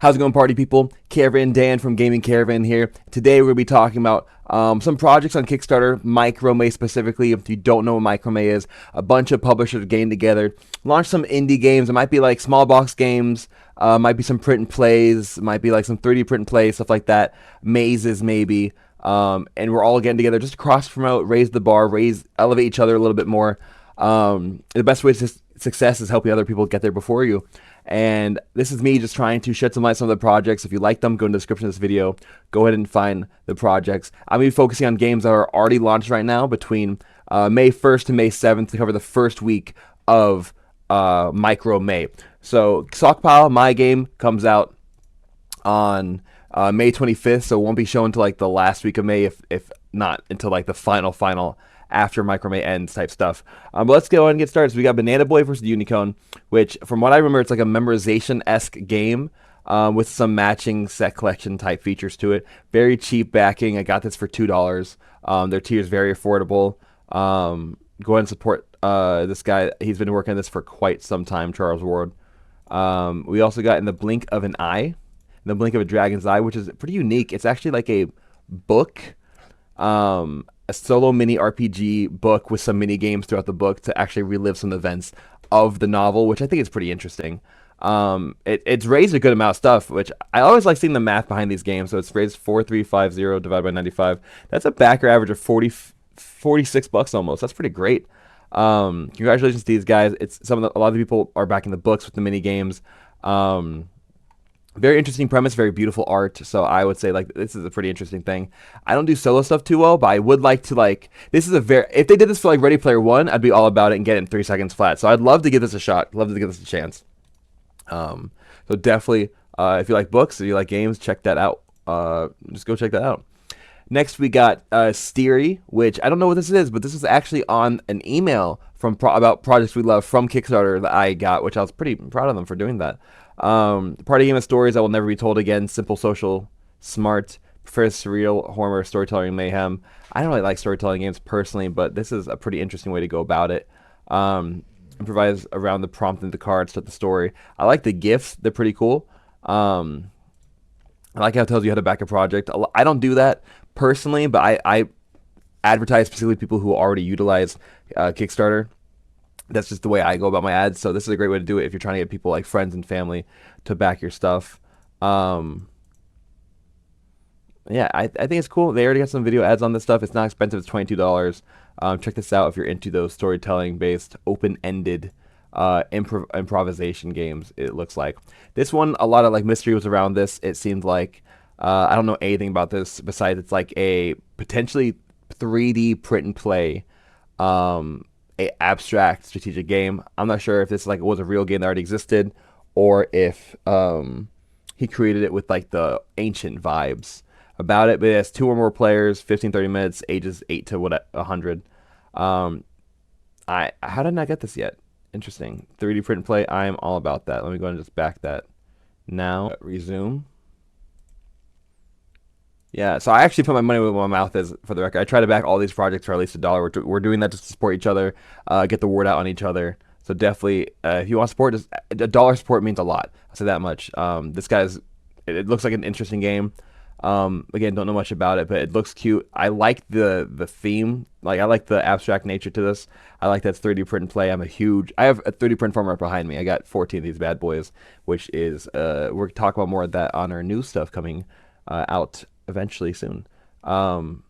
How's it going, party people? Caravan Dan from Gaming Caravan here. Today we're going to be talking about some projects on Kickstarter, Micromay specifically. If you don't know what Micromay is, a bunch of publishers getting together, launch some indie games. It might be like small box games, might be some print and plays, might be like some 3D print and plays, stuff like that, mazes maybe. And we're all getting together just to cross promote, raise the bar, elevate each other a little bit more. The best way to success is helping other people get there before you. And this is me just trying to shed some light on some of the projects. If you like them, go in the description of this video. Go ahead and find the projects. I'm going to be focusing on games that are already launched right now between May 1st to May 7th to cover the first week of Micromay. So Stockpile, my game, comes out on May 25th, so it won't be shown until like the last week of May, if not until like the final after Micromay ends type stuff. But let's go ahead and get started. So we got Banana Boy versus Unicorn, which from what I remember, it's like a memorization-esque game with some matching set collection type features to it. Very cheap backing. I got this for $2. Their tier is very affordable. Go ahead and support this guy. He's been working on this for quite some time, Charles Ward. We also got In the Blink of an Eye, In the Blink of a Dragon's Eye, which is pretty unique. It's actually like a book, a solo mini RPG book with some mini games throughout the book to actually relive some events of the novel, which I think is pretty interesting. It's raised a good amount of stuff, which I always like seeing the math behind these games. So it's raised 4350 divided by 95. That's a backer average of $46 almost. That's pretty great. Congratulations to these guys. It's a lot of the people are backing the books with the mini games. Very interesting premise, very beautiful art. So I would say like this is a pretty interesting thing. I don't do solo stuff too well, but I would like to like this is a very if they did this for like Ready Player One, I'd be all about it and get it in 3 seconds flat. So I'd love to give this a shot. Love to give this a chance. So definitely, if you like books or you like games, check that out. Just go check that out. Next, we got Steery, which I don't know what this is, but this is actually on an email from about projects we love from Kickstarter that I got, which I was pretty proud of them for doing that. Party game of stories that will never be told again. Simple, social, smart. Prefers surreal, horror, storytelling, mayhem. I don't really like storytelling games personally, but this is a pretty interesting way to go about it. Improvise around the prompt and the cards to the story. I like the gifts; they're pretty cool. I like how it tells you how to back a project. I don't do that personally, but I advertise specifically people who already utilize Kickstarter. That's just the way I go about my ads. So this is a great way to do it if you're trying to get people like friends and family to back your stuff. Yeah, I think it's cool. They already got some video ads on this stuff. It's not expensive. It's $22. Check this out if you're into those storytelling-based, open-ended improvisation games. It looks like this one. A lot of like mystery was around this. It seemed like I don't know anything about this besides it's like a potentially 3D print and play. A abstract strategic game. I'm not sure if this like was a real game that already existed or if he created it with like the ancient vibes about it. But it has 2 or more players, 15-30 minutes, ages 8 to 100. How did I not get this yet? Interesting. 3D print and play. I am all about that. Let me go ahead and just back that now. Resume. Yeah, so I actually put my money where my mouth is, for the record. I try to back all these projects for at least $1. We're doing that just to support each other, get the word out on each other. So definitely, if you want support, just $1 support means a lot. I'll say that much. This guy's, it looks like an interesting game. Again, don't know much about it, but it looks cute. I like the theme. Like I like the abstract nature to this. I like that it's 3D print and play. I have a 3D print farm right behind me. I got 14 of these bad boys, which is we're talking about more of that on our new stuff coming out eventually soon. But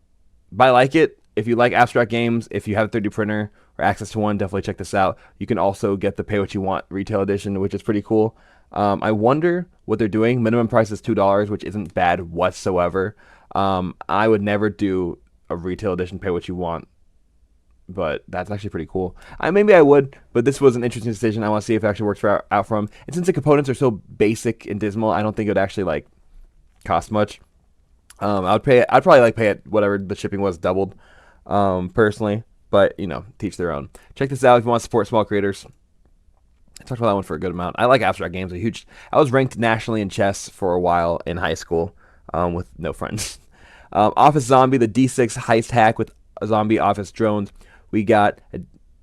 I like it. If you like abstract games, if you have a 3D printer or access to one, definitely check this out. You can also get the pay what you want retail edition, which is pretty cool. I wonder what they're doing. Minimum price is $2, which isn't bad whatsoever. I would never do a retail edition pay what you want, but that's actually pretty cool. Maybe I would, but this was an interesting decision. I want to see if it actually works out for them. And since the components are so basic and dismal, I don't think it would actually like cost much. I'd probably like pay it whatever the shipping was doubled, personally, but you know, teach their own. Check this out if you want to support small creators. I talked about that one for a good amount. I like abstract games. I was ranked nationally in chess for a while in high school, with no friends. Office Zombie, the D6 heist hack with zombie office drones. We got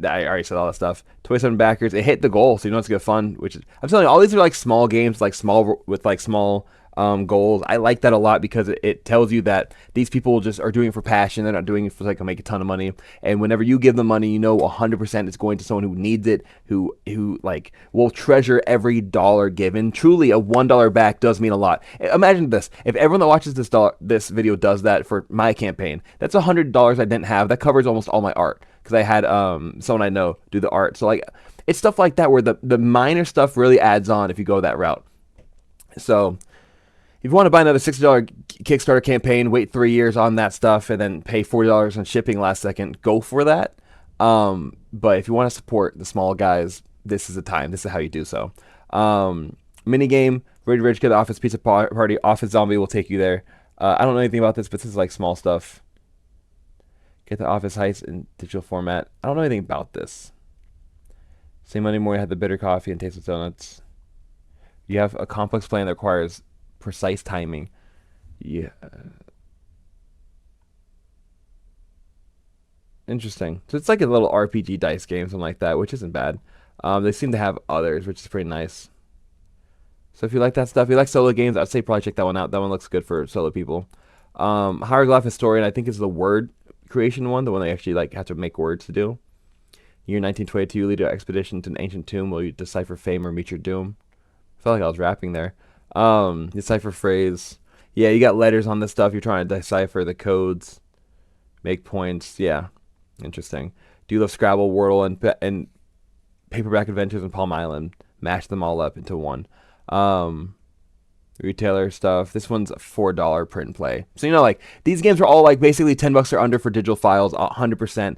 I already said all that stuff. 27 backers. It hit the goal, so you know it's good fun. Which is, I'm telling you, all these are like small games, like small with like small goals. I like that a lot because it tells you that these people just are doing it for passion. They're not doing it for like to make a ton of money. And whenever you give them money, you know 100% it's going to someone who needs it, who like will treasure every dollar given. Truly, a $1 back does mean a lot. Imagine this: if everyone that watches this video does that for my campaign, that's $100 I didn't have. That covers almost all my art because I had someone I know do the art. So like it's stuff like that where the minor stuff really adds on if you go that route. So if you want to buy another $60 Kickstarter campaign, wait 3 years on that stuff, and then pay $40 on shipping last second, go for that. But if you want to support the small guys, this is the time. This is how you do so. Minigame, Rich Kid Office Pizza Party, Office Zombie will take you there. I don't know anything about this, but this is like small stuff. Get the Office Heights in digital format. I don't know anything about this. Same Monday morning, had the bitter coffee and taste of donuts. You have a complex plan that requires precise timing. Yeah. Interesting. So it's like a little RPG dice game, something like that, which isn't bad. They seem to have others, which is pretty nice. So if you like that stuff, if you like solo games, I'd say probably check that one out. That one looks good for solo people. Hieroglyph Historian, I think is the word creation one, the one they actually like have to make words to do. Year 1922, you lead an expedition to an ancient tomb. Will you decipher fame or meet your doom? I felt like I was rapping there. Decipher phrase. Yeah, you got letters on this stuff. You're trying to decipher the codes, make points. Yeah, interesting. Do you love Scrabble, Wordle, and Paperback Adventures and Palm Island? Mash them all up into one. Retailer stuff. This one's a $4 print and play. So you know, like these games are all like basically $10 or under for digital files, 100%.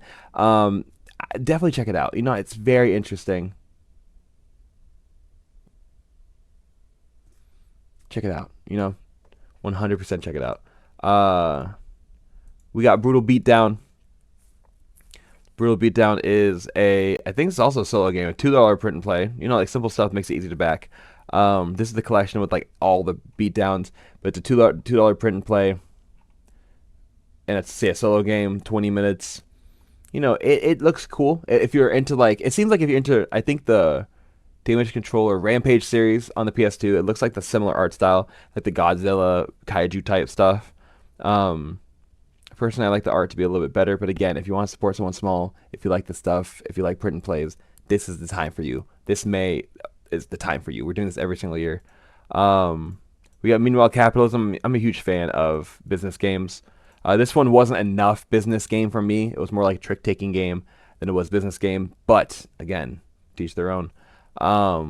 Definitely check it out. You know, it's very interesting. Check it out. You know, 100% check it out. We got Brutal Beatdown. Brutal Beatdown is I think it's also a solo game, a $2 print and play. You know, like simple stuff makes it easy to back. This is the collection with like all the beatdowns, but it's a $2 print and play. And it's a solo game, 20 minutes. You know, it looks cool. If you're into like, it seems like if you're into, I think the Damage Controller Rampage series on the PS2, it looks like the similar art style, like the Godzilla kaiju type stuff. Personally, I like the art to be a little bit better, but again, if you want to support someone small, if you like the stuff, if you like print and plays, this is the time for you. This May is the time for you. We're doing this every single year. We got Meanwhile Capitalism. I'm a huge fan of business games. This one wasn't enough business game for me. It was more like a trick-taking game than it was business game. But again, teach their own. Yeah,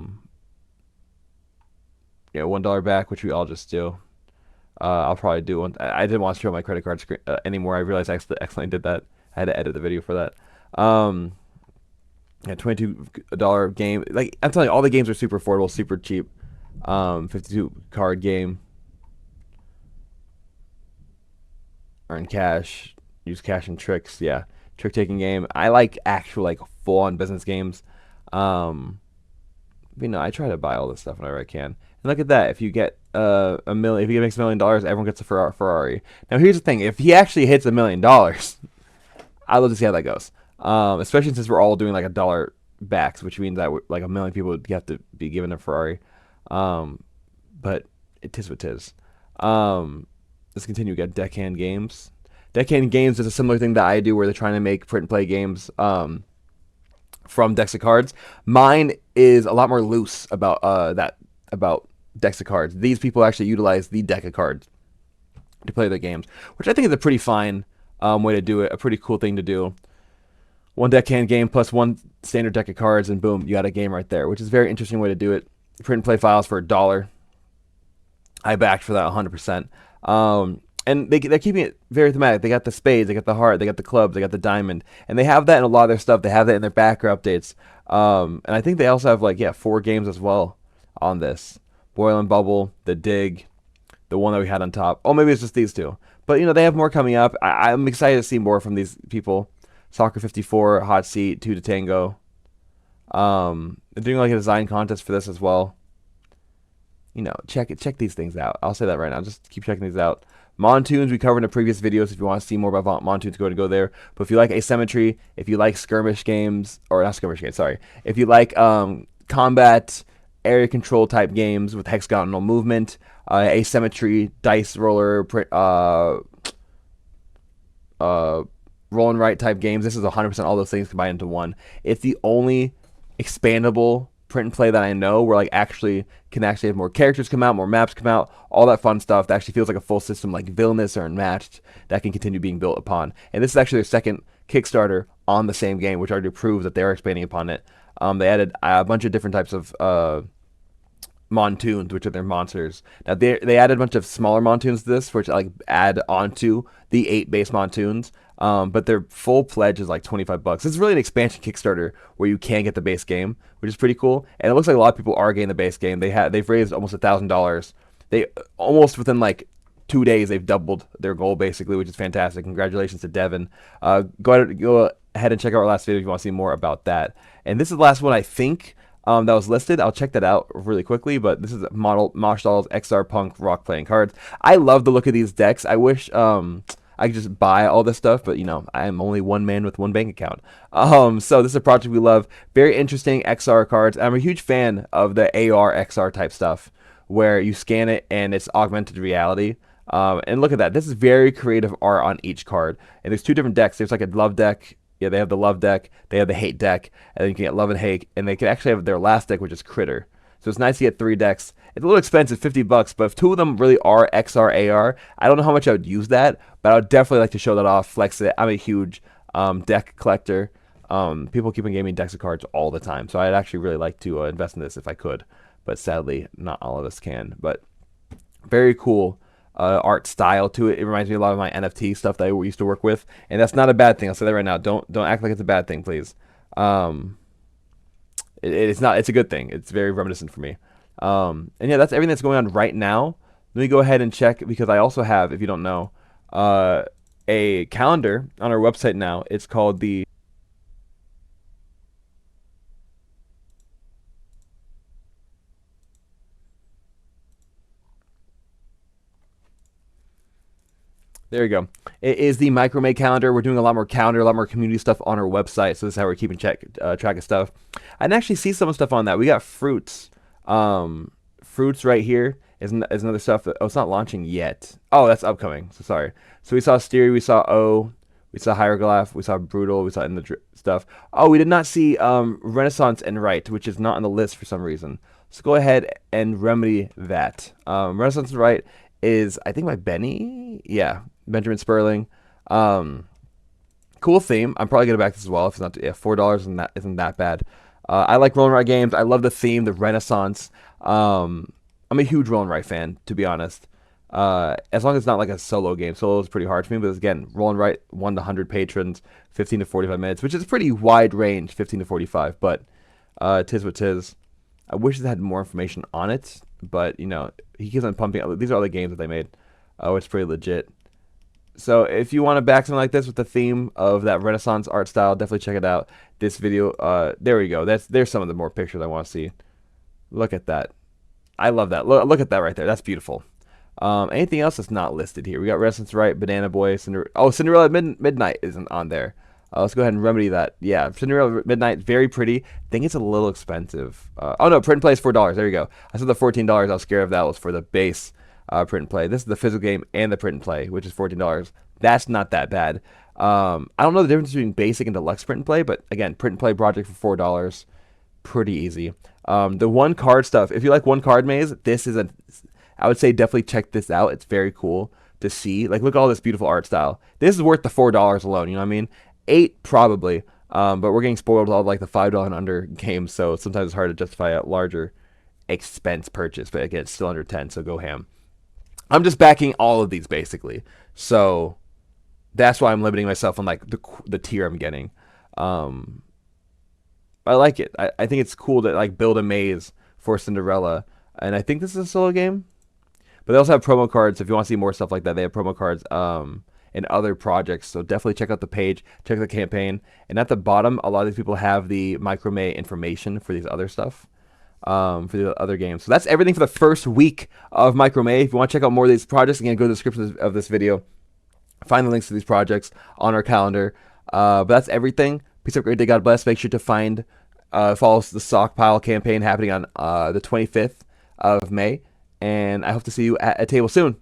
$1 back, which we all just do. I'll probably do one. I didn't want to show my credit card screen anymore. I realized I accidentally did that. I had to edit the video for that. Yeah, $22 game. Like I'm telling you, all the games are super affordable, super cheap. 52 card game. Earn cash, use cash and tricks. Yeah, trick taking game. I like actual like full on business games. You know, I try to buy all this stuff whenever I can. And look at that. If you get a million, if he makes $1 million, everyone gets a Ferrari. Now here's the thing: if he actually hits $1 million, I'd love to see how that goes. Especially since we're all doing like $1 backs, which means that like 1 million people would have to be given a Ferrari. But it is what it is. Let's continue. We got Deckhand Games. Deckhand Games is a similar thing that I do where they're trying to make print and play games from decks of cards. Mine is a lot more loose about about decks of cards. These people actually utilize the deck of cards to play their games, which I think is a pretty fine way to do it, a pretty cool thing to do. One deckhand game plus one standard deck of cards, and boom, you got a game right there, which is a very interesting way to do it. Print and play files for $1. I backed for that 100%. And they're keeping it very thematic. They got the spades, they got the heart, they got the clubs, they got the diamond, and they have that in a lot of their stuff. They have that in their backer updates. And I think they also have like 4 games as well on this: Boil and Bubble, The Dig, the one that we had on top. Oh, maybe it's just these two. But you know, they have more coming up. I'm excited to see more from these people. Soccer 54, Hot Seat, 2 to Tango. They're doing like a design contest for this as well. check these things out. I'll say that right now. Just keep checking these out. Montoons we covered in a previous video, so if you want to see more about Montoons, go ahead and go there. But if you like asymmetry, if you like skirmish games, or not skirmish games, sorry, if you like combat, area control type games with hexagonal movement, asymmetry, dice roller, roll and write type games, this is 100% all those things combined into one. It's the only expandable print and play that I know where like actually can actually have more characters come out, more maps come out, all that fun stuff that actually feels like a full system like Villainous or Unmatched that can continue being built upon. And this is actually their second Kickstarter on the same game, which already proves that they are expanding upon it. They added a bunch of different types of Montoons, which are their monsters. Now they added a bunch of smaller Montoons to this, which like add onto the 8 base Montoons. But their full pledge is like $25. This is really an expansion Kickstarter where you can get the base game, which is pretty cool. And it looks like a lot of people are getting the base game. They've raised almost $1,000. They almost within like 2 days they've doubled their goal basically, which is fantastic. Congratulations to Devin. Go ahead and check out our last video if you want to see more about that. And this is the last one I think that was listed. I'll check that out really quickly, but this is Marshall's XR Punk Rock playing cards. I love the look of these decks. I wish I could just buy all this stuff, but I'm only one man with one bank account. So this is a project we love. Very interesting XR cards. I'm a huge fan of the AR XR type stuff where you scan it and it's augmented reality. And look at that. This is very creative art on each card. And there's 2 different decks. There's like a love deck. Yeah, they have the love deck, they have the hate deck, and then you can get love and hate, and they can actually have their last deck, which is critter. So it's nice to get 3 decks. It's a little expensive, $50, but if 2 of them really are XR AR, I don't know how much I would use that, but I would definitely like to show that off, flex it. I'm a huge deck collector. People keep on giving me decks of cards all the time, so I'd actually really like to invest in this if I could, but sadly, not all of us can. But very cool art style to it. It reminds me a lot of my NFT stuff that I used to work with, and that's not a bad thing. I'll say that right now. Don't act like it's a bad thing, please. It's not. It's a good thing. It's very reminiscent for me. And yeah, that's everything that's going on right now. Let me go ahead and check because I also have, if you don't know, a calendar on our website now. It's called the There you go. It is the Micromay calendar. We're doing a lot more calendar, a lot more community stuff on our website. So this is how we're keeping track of stuff. I can actually see some stuff on that. We got fruits. Fruits right here is another stuff that, oh, it's not launching yet. Oh, that's upcoming. So sorry. So we saw Styria, we saw O, we saw Hieroglyph, we saw Brutal, we saw in the stuff. Oh, we did not see Renaissance and Right, which is not on the list for some reason. So go ahead and remedy that. Renaissance and Right is, I think, by Benny. Yeah, Benjamin Sperling. Cool theme. I'm probably gonna back this as well if it's not. Yeah, $4 isn't that bad. I like roll and write games. I love the theme, the Renaissance. I'm a huge roll and write fan, to be honest. As long as it's not like a solo game. Solo is pretty hard for me, but again, roll and write 1 to 100 patrons, 15 to 45 minutes, which is a pretty wide range, 15 to 45. But tis what tis. I wish it had more information on it, but he keeps on pumping out. These are all the games that they made, which is pretty legit. So if you want to back something like this with the theme of that Renaissance art style, definitely check it out. This video, there we go. There's some of the more pictures I want to see. Look at that. I love that. Look at that right there. That's beautiful. Anything else that's not listed here? We got Renaissance Right, Banana Boy, Cinderella Midnight isn't on there. Let's go ahead and remedy that. Yeah, Cinderella Midnight, very pretty. I think it's a little expensive. Oh no, print and play is $4. There you go. I said the $14 I was scared of that was for the base print and play. This is the physical game and the print and play, which is $14. That's not that bad. I don't know the difference between basic and deluxe print and play, but again, print and play project for $4. Pretty easy. The one card stuff, if you like one card maze, this is I would say definitely check this out. It's very cool to see. Like, look at all this beautiful art style. This is worth the $4 alone, you know what I mean? 8 probably, but we're getting spoiled with all like the $5 and under games, so sometimes it's hard to justify a larger expense purchase, but again, it's still under 10, so go ham. I'm just backing all of these basically, so that's why I'm limiting myself on like the tier I'm getting. I like it. I think it's cool to like build a maze for Cinderella, and I think this is a solo game, but they also have promo cards. If you want to see more stuff like that, they have promo cards and other projects, so definitely check out the page, check the campaign, and at the bottom a lot of these people have the Micromay information for these other stuff. for the other games. So that's everything for the first week of Micro May. If you want to check out more of these projects, again, go to the description of this video. Find the links to these projects on our calendar. But that's everything. Peace out, great day, God bless. Make sure to follow the Stockpile campaign happening on the 25th of May. And I hope to see you at a table soon.